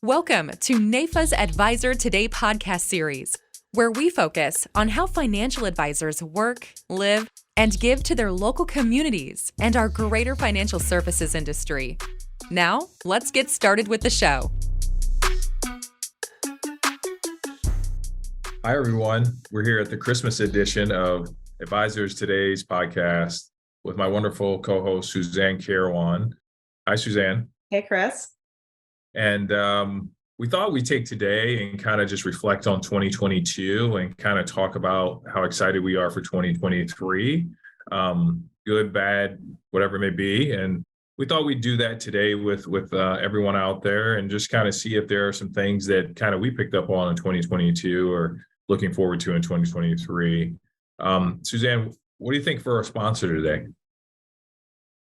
Welcome to NAIFA's Advisor Today podcast series, where we focus on how financial advisors work, live, and give to their local communities and our greater financial services industry. Now, let's get started with the show. Hi, everyone. We're here at the Christmas edition of Advisors Today's podcast with my wonderful co-host, Suzanne Carawan. Hi, Suzanne. Hey, Chris. And we thought we'd take today and kind of just reflect on 2022 and kind of talk about how excited we are for 2023, good, bad, whatever it may be. And we thought we'd do that today with everyone out there and just kind of see if there are some things that kind of we picked up on in 2022 or looking forward to in 2023. Suzanne, what do you think for our sponsor today?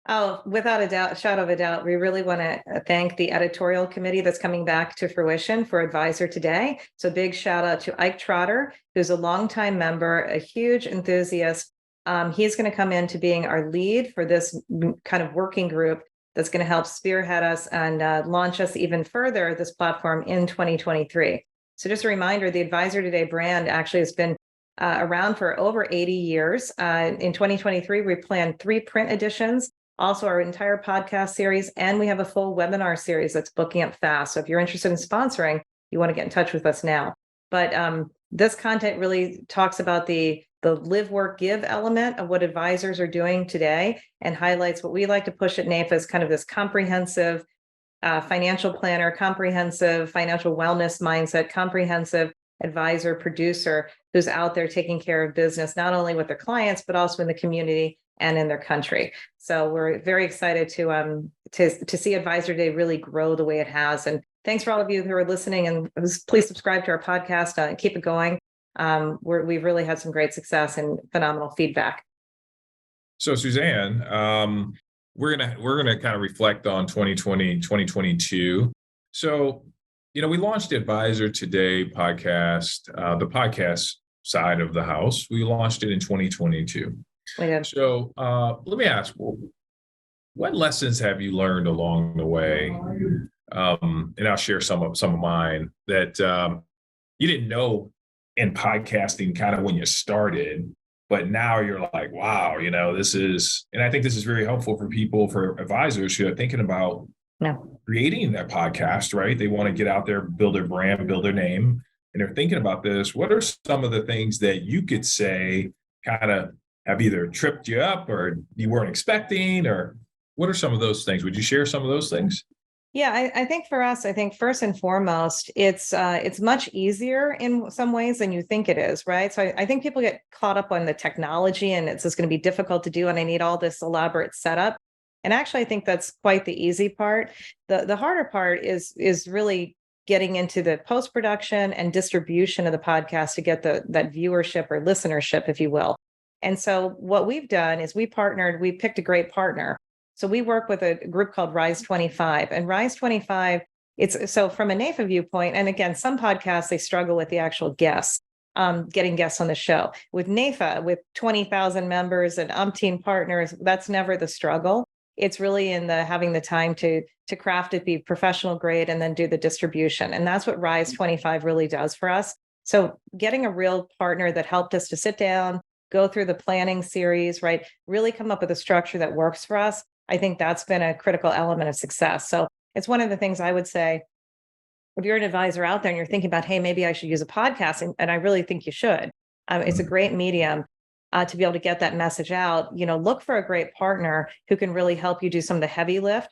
Oh, without a doubt, shadow of a doubt, we really want to thank the editorial committee that's coming back to fruition for Advisor Today. So big shout out to Ike Trotter, who's a longtime member, a huge enthusiast. He's going to come into being our lead for this kind of working group that's going to help spearhead us and launch us even further, this platform in 2023. So just a reminder, the Advisor Today brand actually has been around for over 80 years. In 2023, we planned 3 print editions, also our entire podcast series, and we have a full webinar series that's booking up fast. So if you're interested in sponsoring, you want to get in touch with us now. But this content really talks about the live, work, give element of what advisors are doing today and highlights what we like to push at NAIFA as kind of this comprehensive financial planner, comprehensive financial wellness mindset, comprehensive advisor producer who's out there taking care of business, not only with their clients, but also in the community and in their country. So we're very excited to see Advisor Day really grow the way it has. And thanks for all of you who are listening, and please subscribe to our podcast and keep it going. We've really had some great success and phenomenal feedback. So Suzanne, we're gonna kind of reflect on 2020, 2022. So, we launched the Advisor Today podcast, the podcast side of the house. We launched it in 2022. We did. So let me ask, what lessons have you learned along the way? And I'll share some of mine that you didn't know in podcasting kind of when you started, but now you're like, wow, this is, and I think this is very helpful for people, for advisors who are thinking about creating that podcast, right? They want to get out there, build their brand, build their name, and they're thinking about this. What are some of the things that you could say kind of have either tripped you up or you weren't expecting, or what are some of those things? Would you share some of those things? Yeah, I think for us, first and foremost, it's much easier in some ways than you think it is, right? So I think people get caught up on the technology and it's just going to be difficult to do, and I need all this elaborate setup. And actually, I think that's quite the easy part. The harder part is really getting into the post-production and distribution of the podcast to get that viewership or listenership, if you will. And so what we've done is we picked a great partner. So we work with a group called Rise 25, and Rise 25, so from a NAIFA viewpoint, and again, some podcasts, they struggle with the actual guests, getting guests on the show. With NAIFA, with 20,000 members and umpteen partners, that's never the struggle. It's really in having the time to craft it, be professional grade, and then do the distribution. And that's what Rise 25 really does for us. So getting a real partner that helped us to sit down, go through the planning series, right? Really come up with a structure that works for us. I think that's been a critical element of success. So it's one of the things I would say, if you're an advisor out there and you're thinking about, hey, maybe I should use a podcast, and I really think you should. It's a great medium to be able to get that message out. Look for a great partner who can really help you do some of the heavy lift,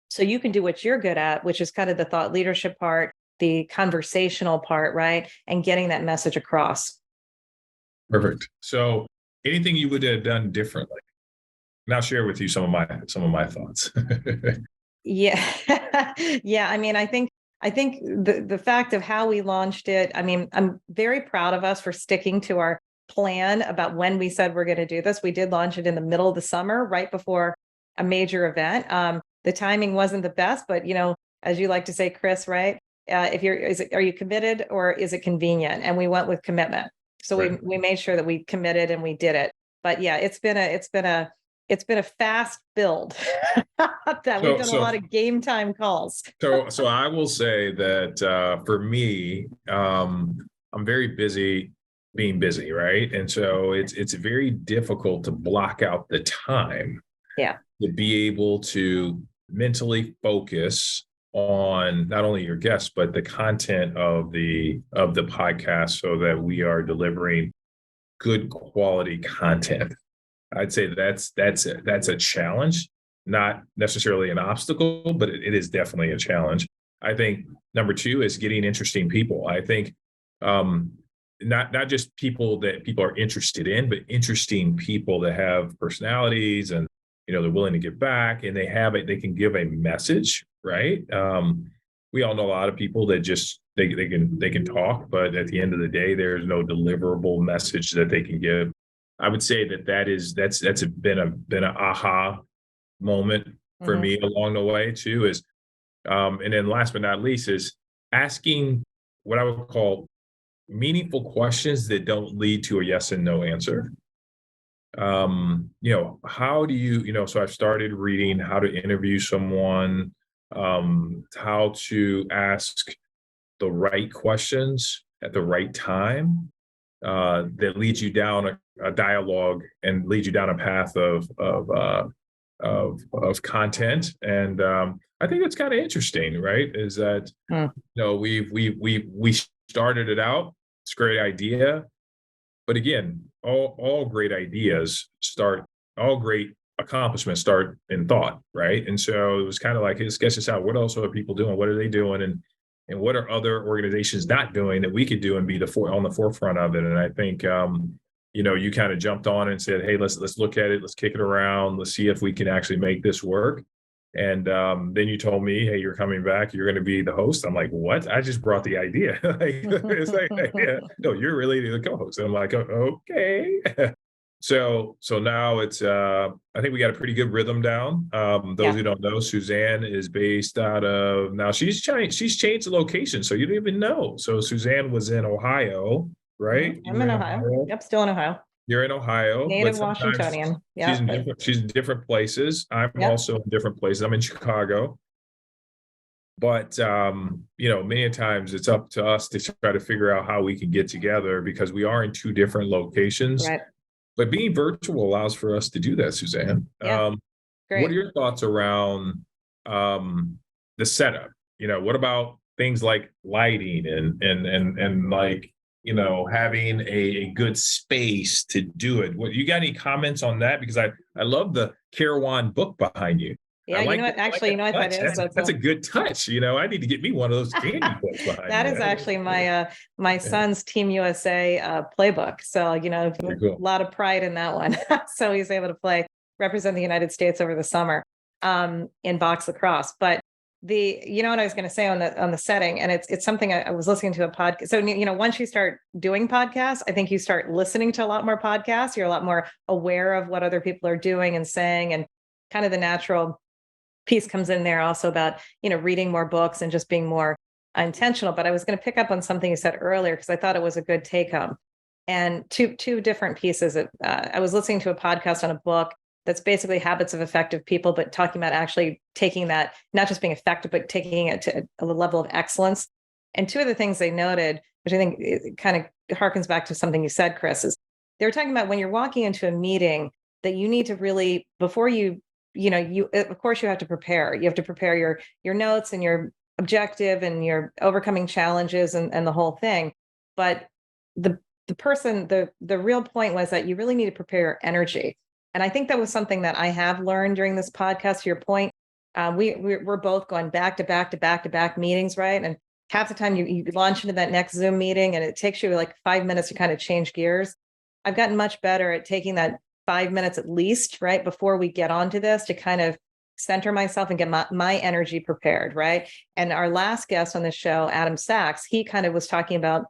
so you can do what you're good at, which is kind of the thought leadership part, the conversational part, right? And getting that message across. Perfect. So anything you would have done differently? And I'll share with you some of my thoughts. Yeah. Yeah. I think the fact of how we launched it, I'm very proud of us for sticking to our plan about when we said we're going to do this. We did launch it in the middle of the summer, right before a major event. The timing wasn't the best, but as you like to say, Chris, right? Are you committed or is it convenient? And we went with commitment. So right. we made sure that we committed and we did it. But yeah, it's been a it's been a fast build that we've done a lot of game time calls. So I will say that for me, I'm very busy being busy, right? And so it's very difficult to block out the time to be able to mentally focus on not only your guests, but the content of the podcast so that we are delivering good quality content. I'd say that's a challenge, not necessarily an obstacle, but it is definitely a challenge. I think number two is getting interesting people. I think not just people that people are interested in, but interesting people that have personalities and they're willing to give back and they can give a message, right? We all know a lot of people that just they can talk, but at the end of the day, there's no deliverable message that they can give. I would say that's been an aha moment for me along the way too. Is and then last but not least is asking what I would call meaningful questions that don't lead to a yes and no answer. How do you so I've started reading how to interview someone, how to ask the right questions at the right time that leads you down a dialogue and leads you down a path of content. And I think that's kind of interesting, right? Is that we started it out. It's a great idea, but again, all great ideas all great accomplishments start in thought, right? And so it was kind of like, let's sketch this out. What else are people doing? What are they doing? And what are other organizations not doing that we could do and be on the forefront of it? And I think, you kind of jumped on and said, hey, let's look at it. Let's kick it around. Let's see if we can actually make this work. And then you told me, hey, you're coming back. You're going to be the host. I'm like, what? I just brought the idea. It's like, yeah, no, you're really the co-host. And I'm like, oh, okay. So now it's, I think we got a pretty good rhythm down. Those who don't know, Suzanne is based out of, now she's changed the location. So you don't even know. So Suzanne was in Ohio, right? I'm in Ohio. Yep. Still in Ohio. You're in Ohio. Native Washingtonian. Yeah. She's in different places. I'm also in different places. I'm in Chicago. But, many times it's up to us to try to figure out how we can get together because we are in two different locations. Right. But being virtual allows for us to do that, Suzanne. Yeah. Great. What are your thoughts around the setup? What about things like lighting and like, having a good space to do it? What you got any comments on that? Because I love the Carawan book behind you. Yeah, what that is? That's a good touch. I need to get me one of those candy books behind that. Is actually my son's Team USA playbook. So, cool. A lot of pride in that one. So he's able to represent the United States over the summer in box lacrosse. But what I was going to say on the setting, and it's something I was listening to a podcast. So, once you start doing podcasts, I think you start listening to a lot more podcasts. You're a lot more aware of what other people are doing and saying, and kind of the natural piece comes in there also about, reading more books and just being more intentional. But I was going to pick up on something you said earlier, because I thought it was a good take home, and two different pieces. I was listening to a podcast on a book that's basically Habits of Effective People, but talking about actually taking that, not just being effective, but taking it to a level of excellence. And two of the things they noted, which I think it kind of harkens back to something you said, Chris, is they were talking about when you're walking into a meeting that you need to really, before you of course you have to prepare. You have to prepare your notes and your objective and your overcoming challenges and the whole thing. But the real point was that you really need to prepare your energy. And I think that was something that I have learned during this podcast. To your point, we're both going back to back meetings, right? And half the time you launch into that next Zoom meeting and it takes you like 5 minutes to kind of change gears. I've gotten much better at taking that 5 minutes at least, right, before we get onto this, to kind of center myself and get my energy prepared, right? And our last guest on the show, Adam Sachs, he kind of was talking about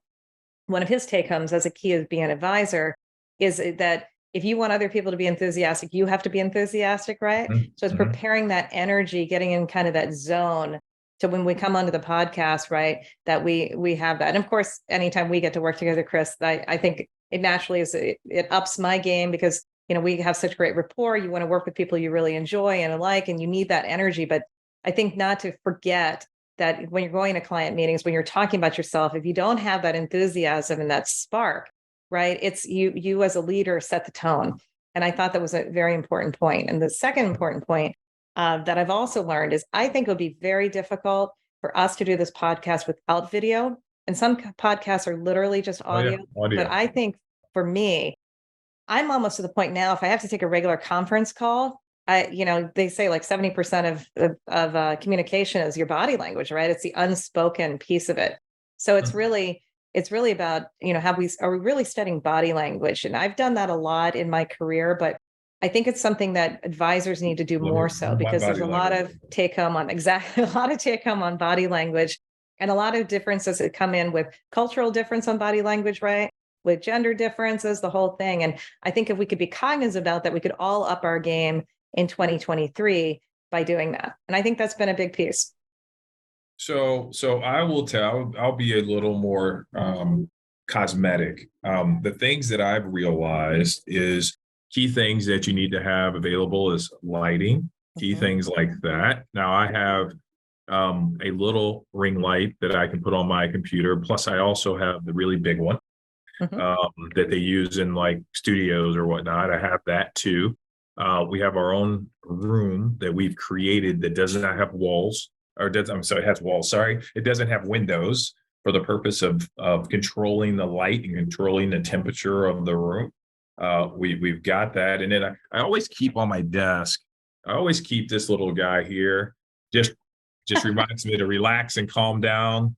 one of his take homes as a key of being an advisor is that if you want other people to be enthusiastic, you have to be enthusiastic, right? Mm-hmm. So it's preparing that energy, getting in kind of that zone. So when we come onto the podcast, right, that we have that. And of course, anytime we get to work together, Chris, I think it naturally is, it ups my game, because we have such great rapport. You want to work with people you really enjoy and like, and you need that energy. But I think not to forget that when you're going to client meetings, when you're talking about yourself, if you don't have that enthusiasm and that spark, right, it's you as a leader set the tone. And I thought that was a very important point. And the second important point that I've also learned is I think it would be very difficult for us to do this podcast without video. And some podcasts are literally just audio. Audio. But I think for me, I'm almost to the point now, if I have to take a regular conference call, they say like 70% of communication is your body language, right? It's the unspoken piece of it. So it's really about, are we really studying body language? And I've done that a lot in my career, but I think it's something that advisors need to do more so, because there's a lot of take home on body language, and a lot of differences that come in with cultural difference on body language, right? With gender differences, the whole thing. And I think if we could be cognizant about that, we could all up our game in 2023 by doing that. And I think that's been a big piece. So I will I'll be a little more cosmetic. The things that I've realized is key things that you need to have available is lighting, key things like that. Now I have a little ring light that I can put on my computer. Plus I also have the really big one that they use in like studios or whatnot. I have that too. We have our own room that we've created that does not have walls, it has walls. Sorry, it doesn't have windows for the purpose of controlling the light and controlling the temperature of the room. We've got that, and then I always keep on my desk. I always keep this little guy here. Just reminds me to relax and calm down.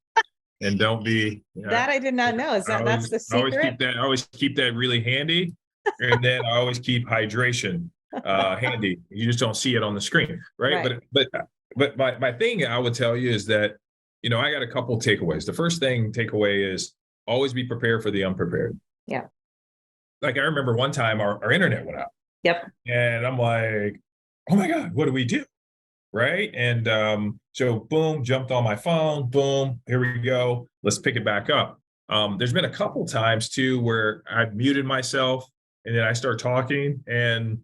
And don't be that I did not know. That's the secret? I always keep that really handy. And then I always keep hydration handy. You just don't see it on the screen, right? But my thing I would tell you is that, I got a couple takeaways. The first takeaway is always be prepared for the unprepared. Yeah. Like I remember one time our internet went out. Yep. And I'm like, oh my God, what do we do? Right. And so boom, jumped on my phone, boom, here we go. Let's pick it back up. There's been a couple times too where I've muted myself and then I start talking. And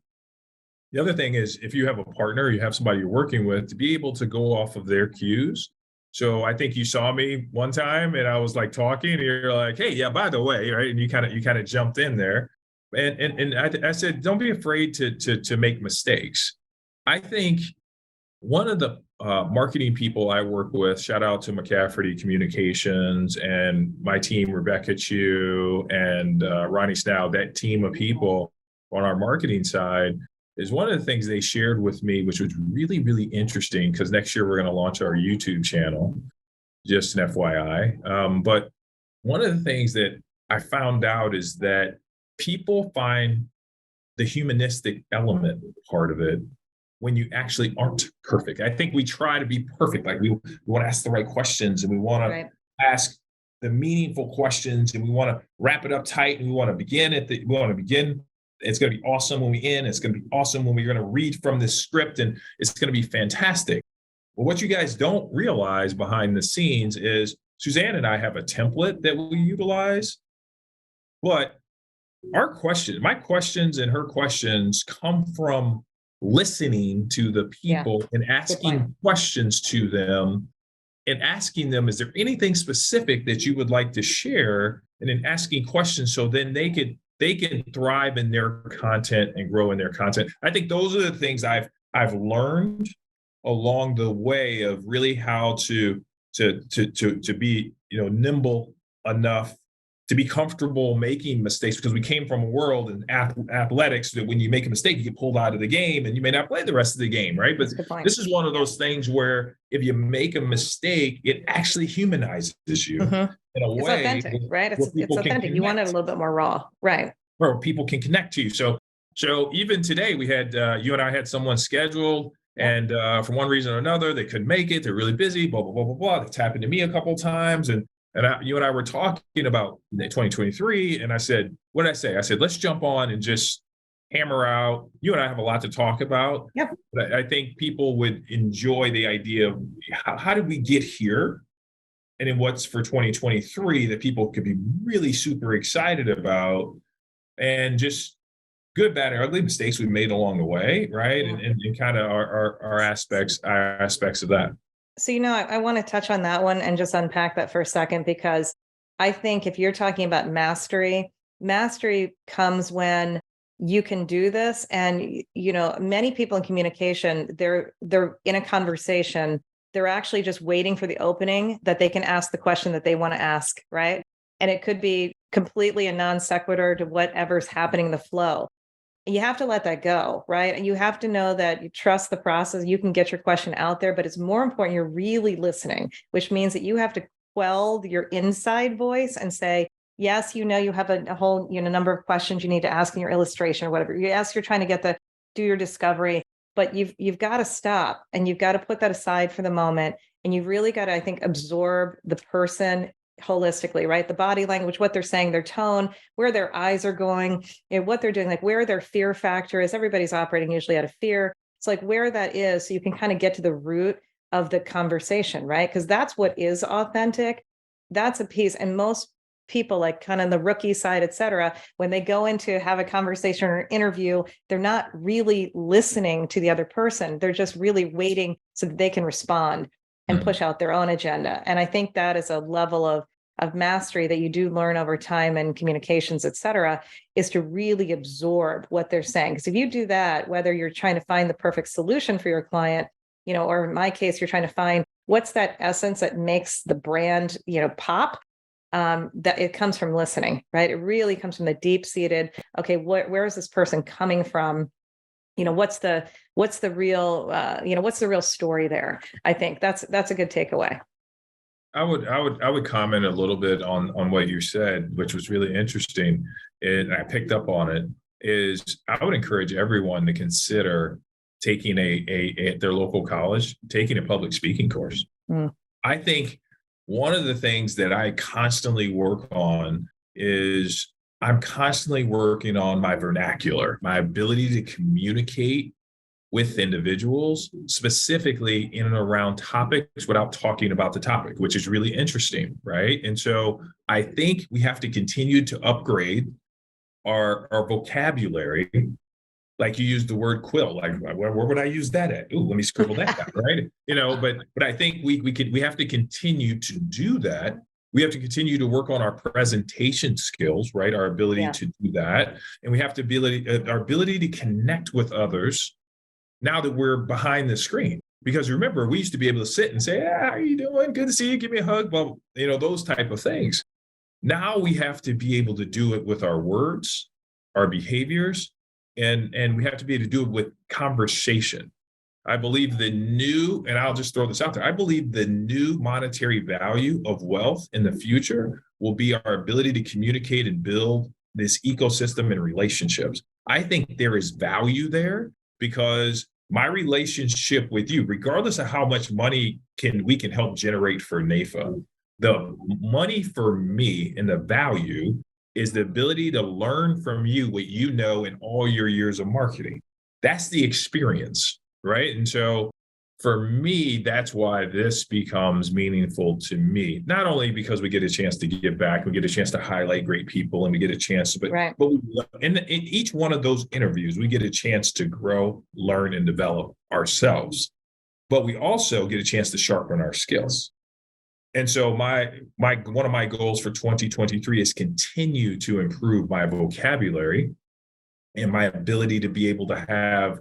the other thing is, if you have a partner, you have somebody you're working with, to be able to go off of their cues. So I think you saw me one time and I was like talking and you're like, hey, yeah, by the way, right. And you kind of jumped in there. And I said, don't be afraid to make mistakes. I think one of the marketing people I work with, shout out to McCafferty Communications and my team, Rebecca Chu and Ronnie Snow, that team of people on our marketing side, is one of the things they shared with me, which was really, really interesting, because next year we're going to launch our YouTube channel, just an FYI. But one of the things that I found out is that people find the humanistic element part of it when you actually aren't perfect. I think we try to be perfect. Like we want to ask the right questions and we want to ask the meaningful questions and we want to wrap it up tight and we want to begin. It's going to be awesome when we end. It's going to be awesome when we're going to read from this script and it's going to be fantastic. But what you guys don't realize behind the scenes is Suzanne and I have a template that we utilize, but my questions and her questions come from listening to the people and asking questions to them and asking them, is there anything specific that you would like to share? And then asking questions so then they can thrive in their content and grow in their content. I think those are the things I've learned along the way of really how to be, nimble enough to be comfortable making mistakes, because we came from a world in athletics that when you make a mistake, you get pulled out of the game and you may not play the rest of the game, right? But this is one of those things where if you make a mistake, it actually humanizes you in a it's way. It's authentic, right? It's authentic. You want it a little bit more raw, right? Where people can connect to you. So even today, we had, you and I had someone scheduled, and for one reason or another, they couldn't make it. They're really busy, blah, blah, blah, blah, blah. It's happened to me a couple of times. And you and I were talking about 2023, and I said, what did I say? I said, let's jump on and just hammer out. You and I have a lot to talk about. Yep. But I think people would enjoy the idea of how did we get here? And then what's for 2023 that people could be really super excited about, and just good, bad, and ugly mistakes we've made along the way, right? Yeah. And kind of our aspects of that. So, I want to touch on that one and just unpack that for a second, because I think if you're talking about mastery comes when you can do this. And, many people in communication, they're in a conversation, they're actually just waiting for the opening that they can ask the question that they want to ask, right? And it could be completely a non sequitur to whatever's happening in the flow. You have to let that go, right? And you have to know that you trust the process. You can get your question out there, but it's more important you're really listening, which means that you have to quell your inside voice and say, yes, you have a whole, number of questions you need to ask in your illustration or whatever. You're trying to do your discovery, but you've got to stop and you've got to put that aside for the moment. And you've really got to, I think, absorb the person holistically, right? The body language, what they're saying, their tone, where their eyes are going, what they're doing, like where their fear factor is. Everybody's operating usually out of fear. It's like where that is, so you can kind of get to the root of the conversation, right? Because that's what is authentic. That's a piece. And most people, like kind of the rookie side, et cetera, when they go in to have a conversation or interview, they're not really listening to the other person. They're just really waiting so that they can respond and push out their own agenda. And I think that is a level of mastery that you do learn over time in communications, et cetera, is to really absorb what they're saying. Because if you do that, whether you're trying to find the perfect solution for your client, or in my case, you're trying to find what's that essence that makes the brand, pop, that it comes from listening, right? It really comes from the deep-seated, okay, where is this person coming from? What's the real, what's the real story there? I think that's a good takeaway. I would comment a little bit on what you said, which was really interesting, and I picked up on it. Is I would encourage everyone to consider taking at their local college, taking a public speaking course. I think one of the things that I constantly work on is I'm constantly working on my vernacular, my ability to communicate with individuals, specifically in and around topics without talking about the topic, which is really interesting, right? And so I think we have to continue to upgrade our vocabulary. Like you used the word quill, like where would I use that at? Ooh, let me scribble that down, right? But I think we have to continue to do that. We have to continue to work on our presentation skills, right? Our ability to do that. And we have to our ability to connect with others now that we're behind the screen. Because remember, we used to be able to sit and say, how are you doing? Good to see you. Give me a hug. Well, those type of things. Now we have to be able to do it with our words, our behaviors, and we have to be able to do it with conversation. I believe and I'll just throw this out there, I believe the new monetary value of wealth in the future will be our ability to communicate and build this ecosystem and relationships. I think there is value there because my relationship with you, regardless of how much money we can help generate for NAIFA, the money for me and the value is the ability to learn from you what you know in all your years of marketing. That's the experience. Right. And so for me, that's why this becomes meaningful to me, not only because we get a chance to give back, we get a chance to highlight great people and we get a chance to, but in each one of those interviews, we get a chance to grow, learn, and develop ourselves. But we also get a chance to sharpen our skills. And so one of my goals for 2023 is continue to improve my vocabulary and my ability to be able to have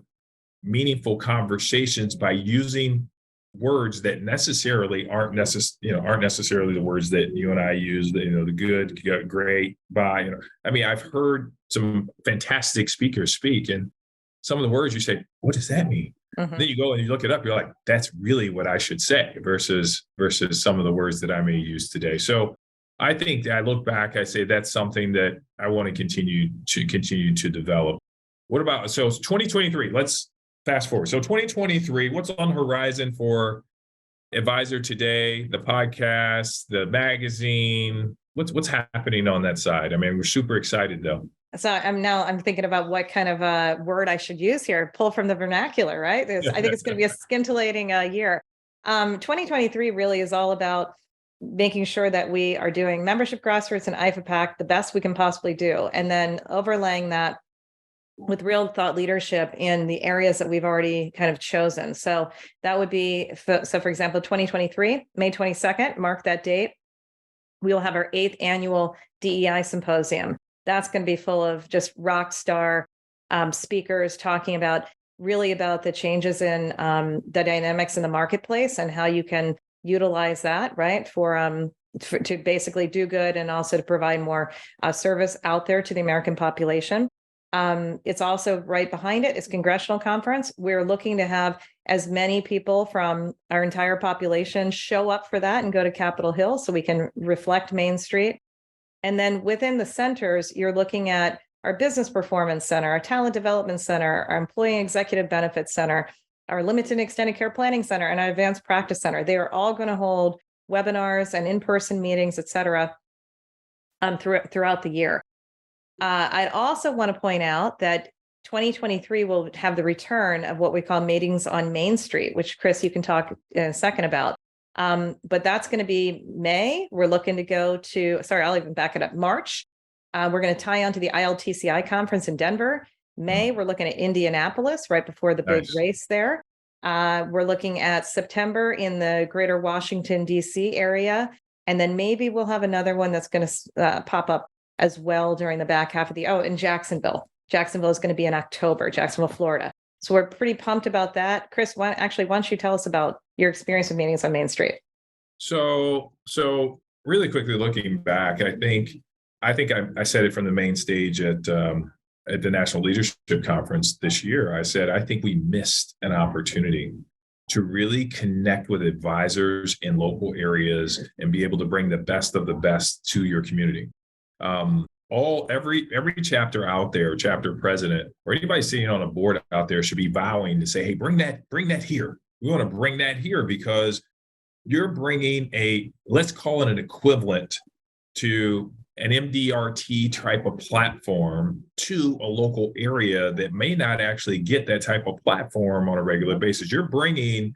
meaningful conversations by using words that necessarily aren't necessarily the words that you and I use, the good, great, bye. I mean, I've heard some fantastic speakers speak, and some of the words you say, what does that mean? Mm-hmm. Then you go and you look it up, you're like, that's really what I should say versus some of the words that I may use today. So I think I look back, I say that's something that I want to continue to develop. What about, so it's 2023, let's fast forward. So 2023, what's on the horizon for Advisor Today, the podcast, the magazine? What's happening on that side? I mean, we're super excited though. So I'm thinking about what kind of a word I should use here, pull from the vernacular, right? I think it's going to be a scintillating year. 2023 really is all about making sure that we are doing membership grassroots and NAIFA Pack the best we can possibly do. And then overlaying that with real thought leadership in the areas that we've already kind of chosen. So that would be, so for example, 2023, May 22nd, mark that date. We will have our 8th annual DEI symposium. That's going to be full of just rock star speakers talking about the changes in the dynamics in the marketplace and how you can utilize that, right, to basically do good and also to provide more service out there to the American population. It's also right behind it is congressional conference. We're looking to have as many people from our entire population show up for that and go to Capitol Hill so we can reflect Main Street. And then within the centers, you're looking at our Business Performance Center, our Talent Development Center, our Employee Executive Benefits Center, our Limited and Extended Care Planning Center, and our Advanced Practice Center. They are all going to hold webinars and in-person meetings, et cetera, throughout the year. I'd also want to point out that 2023 will have the return of what we call meetings on Main Street, which Chris, you can talk in a second about. But that's going to be May. We're looking to go to, I'll even back it up, March. We're going to tie on to the ILTCI conference in Denver. May, we're looking at Indianapolis right before the big race there. We're looking at September in the greater Washington, D.C. area. And then maybe we'll have another one that's going to pop up as well during the back half of in Jacksonville. Jacksonville is going to be in October, Jacksonville, Florida. So we're pretty pumped about that. Chris, why don't you tell us about your experience with meetings on Main Street? So really quickly looking back, I think I said it from the main stage at the National Leadership Conference this year. I said, I think we missed an opportunity to really connect with advisors in local areas and be able to bring the best of the best to your community. Every chapter out there, chapter president, or anybody sitting on a board out there should be vowing to say, hey, bring that here. We want to bring that here because you're bringing let's call it an equivalent to an MDRT type of platform to a local area that may not actually get that type of platform on a regular basis. You're bringing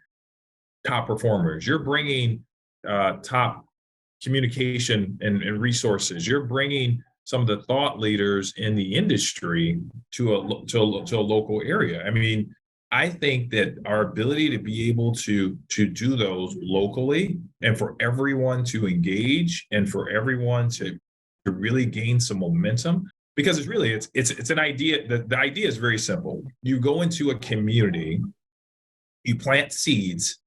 top performers. You're bringing top communication and resources. You're bringing some of the thought leaders in the industry to a local area. I mean, I think that our ability to be able to do those locally and for everyone to engage and for everyone to really gain some momentum, because it's an idea. The idea is very simple. You go into a community, you plant seeds,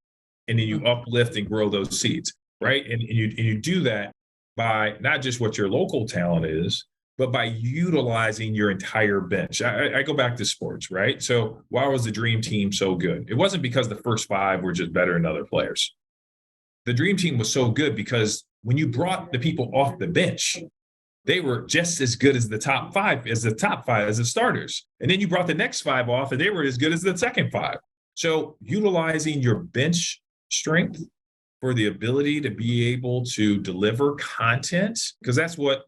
and then you uplift and grow those seeds. Right. And you do that by not just what your local talent is, but by utilizing your entire bench. I go back to sports, right? So why was the dream team so good? It wasn't because the first 5 were just better than other players. The dream team was so good because when you brought the people off the bench, they were just as good as the top 5, as the starters. And then you brought the next 5 off and they were as good as the second 5. So utilizing your bench strength for the ability to be able to deliver content, because that's what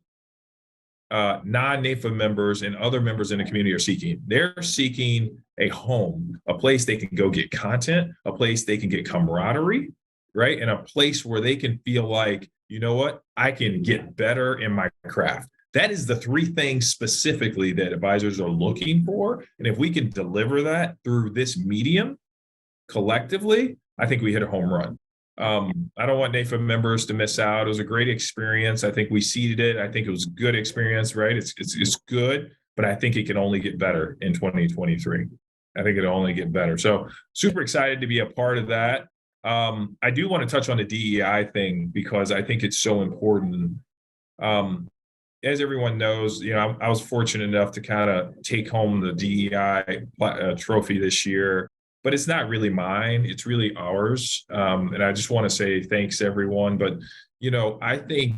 non-NAIFA members and other members in the community are seeking. They're seeking a home, a place they can go get content, a place they can get camaraderie, right? And a place where they can feel like, you know what, I can get better in my craft. That is the 3 things specifically that advisors are looking for. And if we can deliver that through this medium collectively, I think we hit a home run. I don't want NAIFA members to miss out. It was a great experience. I think we seeded it. I think it was a good experience, right? It's good, but I think it can only get better in 2023. I think it'll only get better. So super excited to be a part of that. I do want to touch on the DEI thing because I think it's so important. As everyone knows, I was fortunate enough to kind of take home the DEI trophy this year. But it's not really mine. It's really ours. And I just want to say thanks, everyone. But, I think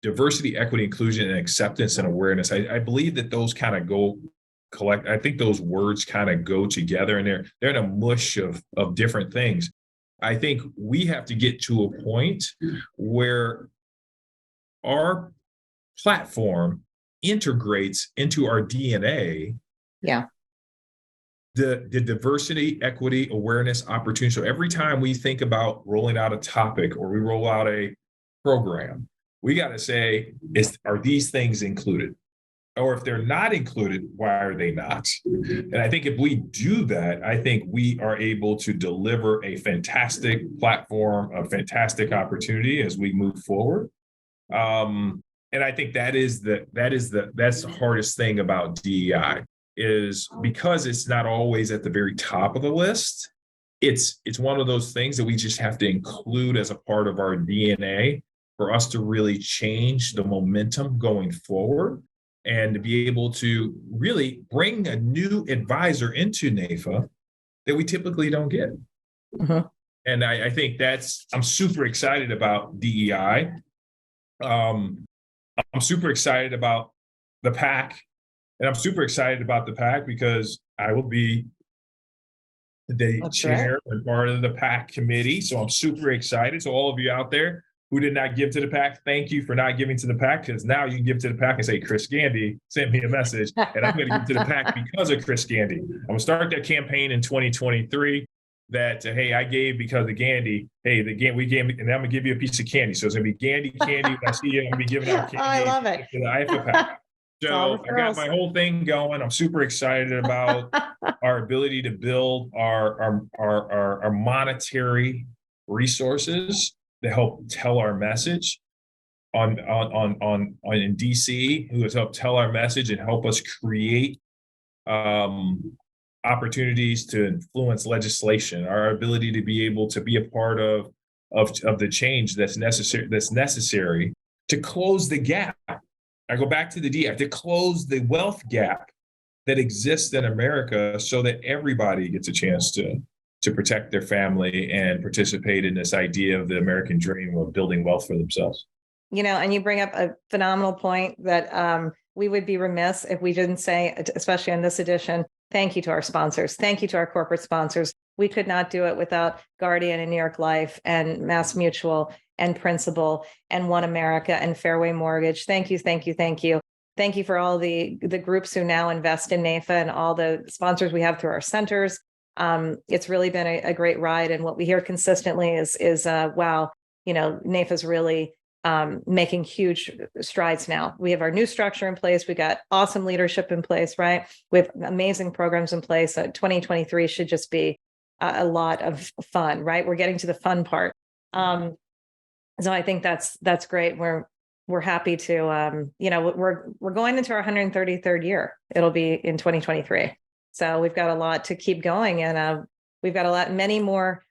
diversity, equity, inclusion, and acceptance and awareness, I believe that those kind of go collect. I think those words kind of go together and they're in a mush of different things. I think we have to get to a point where our platform integrates into our DNA. Yeah. The diversity, equity, awareness, opportunity. So every time we think about rolling out a topic or we roll out a program, we got to say, are these things included? or if they're not included, why are they not? And I think if we do that, I think we are able to deliver a fantastic platform, a fantastic opportunity as we move forward. And I think that's the hardest thing about DEI, is because it's not always at the very top of the list. It's one of those things that we just have to include as a part of our DNA for us to really change the momentum going forward, and to be able to really bring a new advisor into NAIFA that we typically don't get. Mhm. And I think I'm super excited about DEI. I'm super excited about the PAC, and I'm super excited about the PAC because I will be the That's chair and part of the PAC committee. So I'm super excited. So all of you out there who did not give to the PAC, thank you for not giving to the PAC, because now you can give to the PAC and say, Chris Gandy sent me a message, and I'm going to give to the PAC because of Chris Gandy. I'm going to start that campaign in 2023 that, hey, I gave because of Gandy. Hey, we gave, and I'm going to give you a piece of candy. So it's going to be Gandy candy. When I see you, I'm going to be giving out candy. I love it. To the NAIFA PAC. So I got my whole thing going. I'm super excited about our ability to build our monetary resources to help tell our message on in DC, who has helped tell our message and help us create opportunities to influence legislation, our ability to be able to be a part of the change that's necessary to close the gap. I go back to the DI, to close the wealth gap that exists in America so that everybody gets a chance to protect their family and participate in this idea of the American dream of building wealth for themselves. And you bring up a phenomenal point that we would be remiss if we didn't say, especially on this edition, thank you to our sponsors. Thank you to our corporate sponsors. We could not do it without Guardian and New York Life and MassMutual and Principal and One America and Fairway Mortgage. Thank you, thank you, thank you. Thank you for all the groups who now invest in NAIFA and all the sponsors we have through our centers. It's really been a great ride. And what we hear consistently is wow, NAIFA's really making huge strides now. We have our new structure in place. We got awesome leadership in place, right? We have amazing programs in place. 2023 should just be a lot of fun, right? We're getting to the fun part. So I think that's great. We're happy to, we're going into our 133rd year. It'll be in 2023. So we've got a lot to keep going, and we've got many more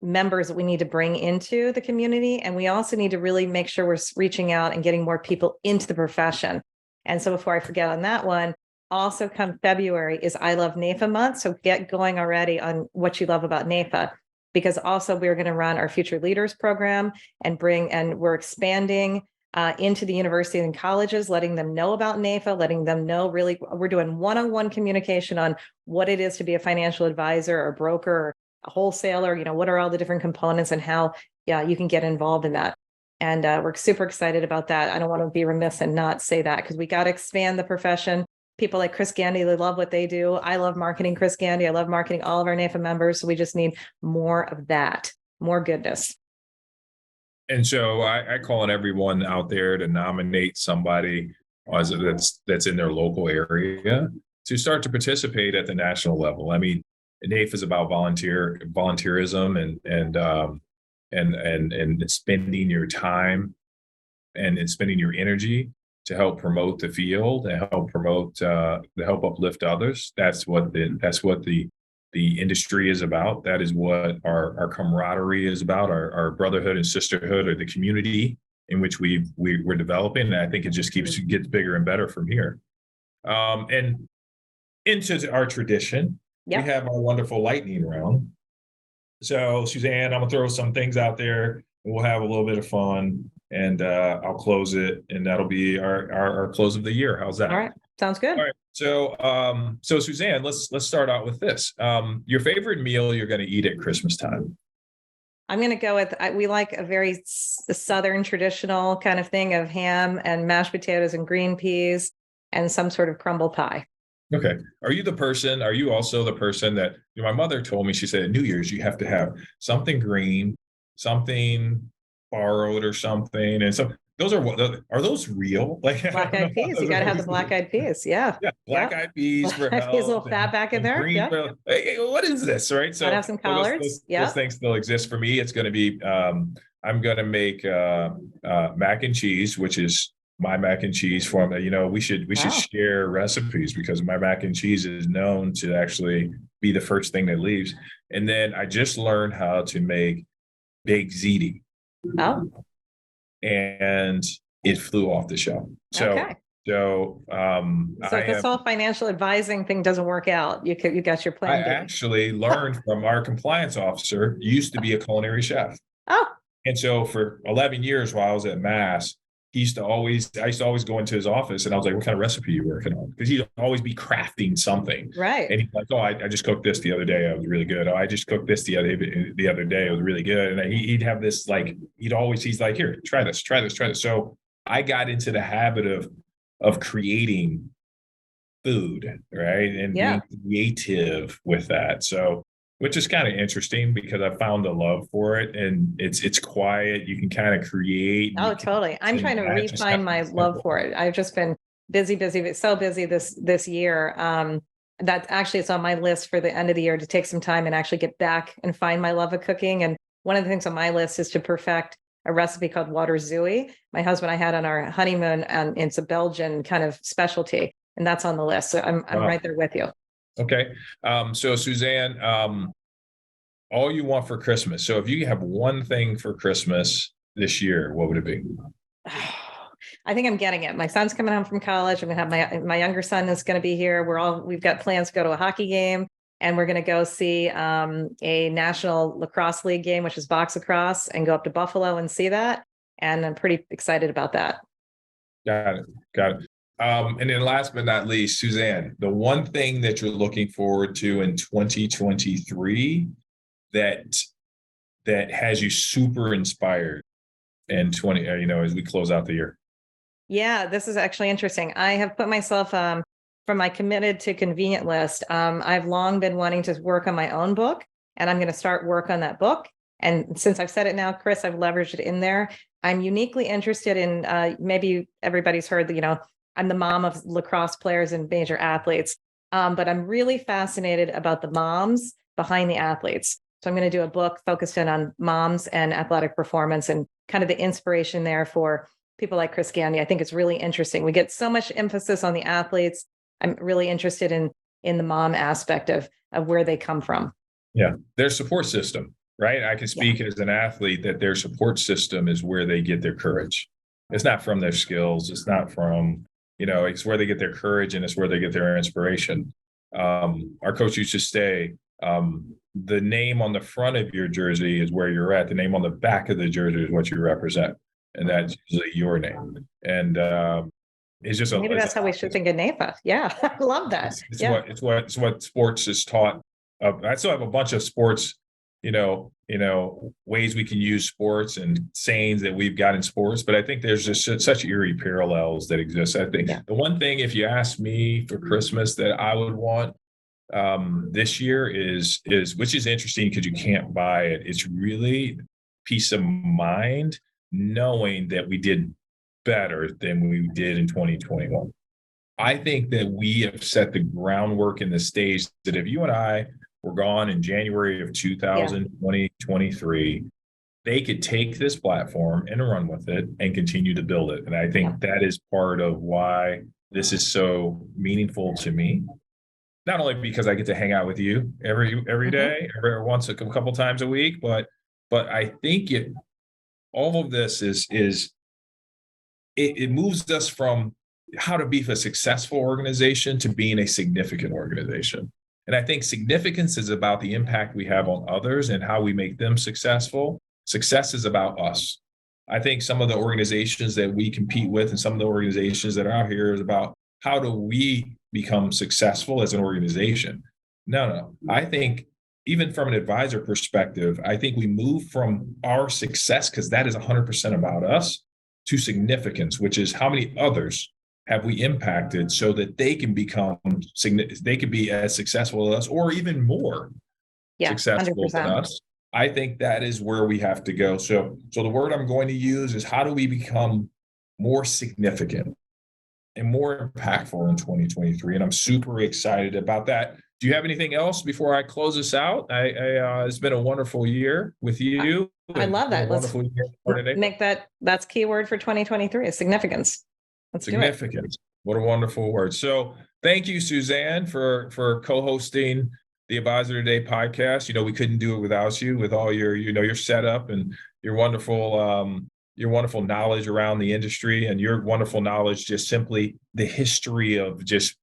members that we need to bring into the community. And we also need to really make sure we're reaching out and getting more people into the profession. And so before I forget on that one, also come February is I Love NAIFA month. So get going already on what you love about NAIFA, because also we're going to run our Future Leaders program and we're expanding into the universities and colleges, letting them know about NAIFA, letting them know really we're doing one-on-one communication on what it is to be a financial advisor or broker or a wholesaler, what are all the different components and how you can get involved in that. And we're super excited about that. I don't want to be remiss and not say that, because we got to expand the profession. People like Chris Gandy, they love what they do. I love marketing Chris Gandy. I love marketing all of our NAIFA members. So we just need more of that, more goodness. And so I call on everyone out there to nominate somebody that's in their local area to start to participate at the national level. I mean, NAIFA is about volunteerism and spending your time and spending your energy to help promote the field and to help uplift others. That's what the industry is about. That is what our camaraderie is about, our brotherhood and sisterhood, or the community in which we're developing. And I think it just gets bigger and better from here. And into our tradition, we have our wonderful lightning round. So Suzanne, I'm gonna throw some things out there and we'll have a little bit of fun, and I'll close it, and that'll be our close of the year. How's that? All right. Sounds good. All right. So Suzanne, let's start out with this. Your favorite meal you're going to eat at Christmas time? I'm going to go with, we like a very Southern traditional kind of thing of ham and mashed potatoes and green peas and some sort of crumble pie. Okay. Are you also the person that, my mother told me, she said at New Year's, you have to have something green, something borrowed or something. And so Those are those real? Like, I Black don't know eyed how peas. You those got are to have the always, black eyed peas. Yeah. yeah, black Yeah. eyed peas for Black eyed peas, a little health fat back in and there. green. Yeah. Hey, what is this? Right. Got to So, have some so collards. those Yeah. things still exist for me. It's going to be, I'm going to make mac and cheese, which is my mac and cheese form. We should Wow. share recipes because my mac and cheese is known to actually be the first thing that leaves. And then I just learned how to make baked ziti, Oh, and it flew off the shelf. okay. So So if this whole financial advising thing doesn't work out, you got your I plan B. actually learned from our compliance officer, used to be a culinary chef. Oh, And so for 11 years while I was at Mass, I used to always go into his office and I was like, what kind of recipe are you working on? Because he'd always be crafting something. right. And he's like, oh, I just cooked this the other day. It was really good. Oh, I just cooked this the other day. It was really good. And he'd have this, like, he's like, here, try this. So I got into the habit of creating food, right? And Yeah. being creative with that. So, which is kind of interesting because I found a love for it, and it's quiet. You can kind of create. Oh, totally. I'm trying to refine my love for it. I've just been busy, so busy this year. That actually it's on my list for the end of the year to take some time and actually get back and find my love of cooking. And one of the things on my list is to perfect a recipe called water zooey. My husband and I had on our honeymoon, and it's a Belgian kind of specialty, and that's on the list. So I'm right there with you. Okay. So Suzanne, all you want for Christmas. So if you have one thing for Christmas this year, what would it be? I think I'm getting it. My son's coming home from college. I'm gonna have my younger son is going to be here. We've got plans to go to a hockey game, and we're going to go see a National Lacrosse League game, which is box lacrosse, and go up to Buffalo and see that. And I'm pretty excited about that. Got it. And then last but not least, Suzanne, the one thing that you're looking forward to in 2023 that has you super inspired in as we close out the year. Yeah, this is actually interesting. I have put myself from my committed to convenient list. I've long been wanting to work on my own book, and I'm going to start work on that book. And since I've said it now, Chris, I've leveraged it in there. I'm uniquely interested in maybe everybody's heard that, I'm the mom of lacrosse players and major athletes. But I'm really fascinated about the moms behind the athletes. So I'm going to do a book focused in on moms and athletic performance and kind of the inspiration there for people like Chris Gandy. I think it's really interesting. We get so much emphasis on the athletes. I'm really interested in the mom aspect of where they come from. Yeah, their support system, right? I can speak as an athlete that their support system is where they get their courage. It's not from their skills. It's not from, it's where they get their courage, and it's where they get their inspiration. Our coach used to say, the name on the front of your jersey is where you're at. The name on the back of the jersey is what you represent. And that's usually your name. And it's just maybe that's how we should think of NAIFA. Yeah, I love that. It's what sports is taught. I still have a bunch of sports, ways we can use sports and sayings that we've got in sports. But I think there's just such eerie parallels that exist. I think the one thing, if you ask me for Christmas, that I would want this year is which is interesting because you can't buy it. It's really peace of mind, knowing that we did better than we did in 2021. I think that we have set the groundwork in the stage that if you and I were gone in January of 2023, they could take this platform and run with it and continue to build it. And I think that is part of why this is so meaningful to me. Not only because I get to hang out with you every day, every once a couple times a week, but I think all of this it moves us from how to be a successful organization to being a significant organization. And I think significance is about the impact we have on others and how we make them successful. Success is about us. I think some of the organizations that we compete with and some of the organizations that are out here is about how do we become successful as an organization. No. I think even from an advisor perspective, I think we move from our success, because that is 100% about us, to significance, which is how many others have we impacted so that they can they can be as successful as us or even more successful 100%. than us. I think that is where we have to go. So the word I'm going to use is how do we become more significant and more impactful in 2023. And I'm super excited about that. Do you have anything else before I close this out? It's been a wonderful year with you. I love that. Let's make that's keyword for 2023 is significance. Let's significance. What a wonderful word. So thank you, Suzanne, for co-hosting the Advisor Today podcast. You know, we couldn't do it without you, with all your, your setup and your wonderful knowledge around the industry, and your wonderful knowledge, just simply the history of just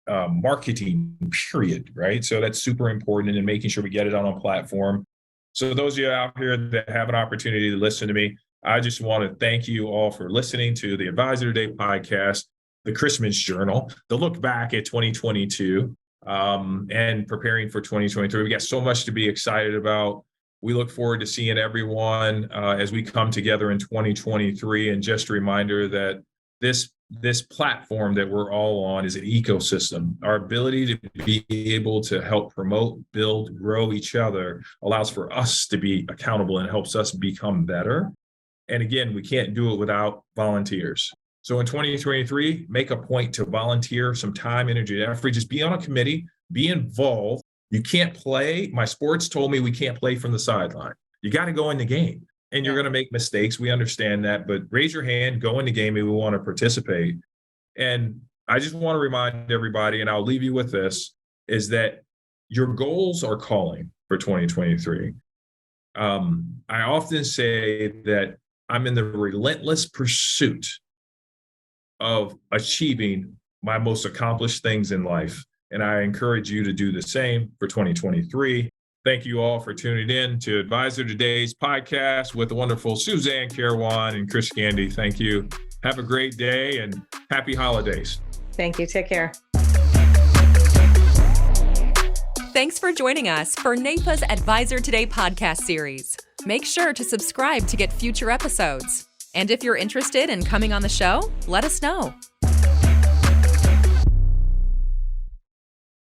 marketing, period, right? So that's super important, and making sure we get it on a platform. So those of you out here that have an opportunity to listen to me, I just want to thank you all for listening to the Advisor Today podcast, the Christmas Journal, the look back at 2022 and preparing for 2023. We got so much to be excited about. We look forward to seeing everyone as we come together in 2023. And just a reminder that this platform that we're all on is an ecosystem. Our ability to be able to help promote, build, grow each other allows for us to be accountable and helps us become better. And again, we can't do it without volunteers. So in 2023, make a point to volunteer some time, energy, effort. Just be on a committee, be involved. You can't play. My sports told me we can't play from the sideline. You got to go in the game. And you're going to make mistakes. We understand that, but raise your hand, go in the game, and we want to participate. And I just want to remind everybody, and I'll leave you with this, is that your goals are calling for 2023. I often say that I'm in the relentless pursuit of achieving my most accomplished things in life. And I encourage you to do the same for 2023. Thank you all for tuning in to Advisor Today's podcast with the wonderful Suzanne Carawan and Chris Gandy. Thank you. Have a great day and happy holidays. Thank you. Take care. Thanks for joining us for NAIFA's Advisor Today podcast series. Make sure to subscribe to get future episodes. And if you're interested in coming on the show, let us know.